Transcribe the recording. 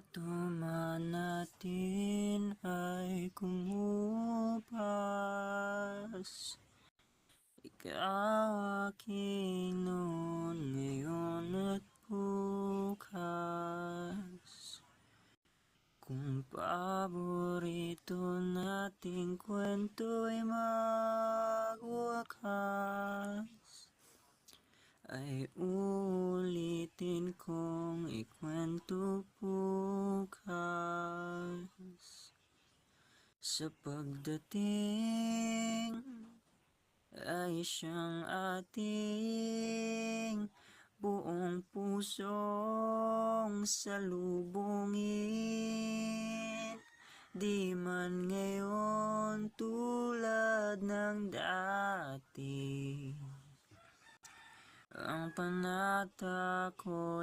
Tuman natin ay kumupas. Ikaw aking noon, ngayon at bukas. Kung paborito nating kwento'y magwakas, ay uulitin kong ikwento bukas. Sa pagdating ay siyang ating buong pusong salubungin. Di man ngayon tulad ng dati, ang panata ko'y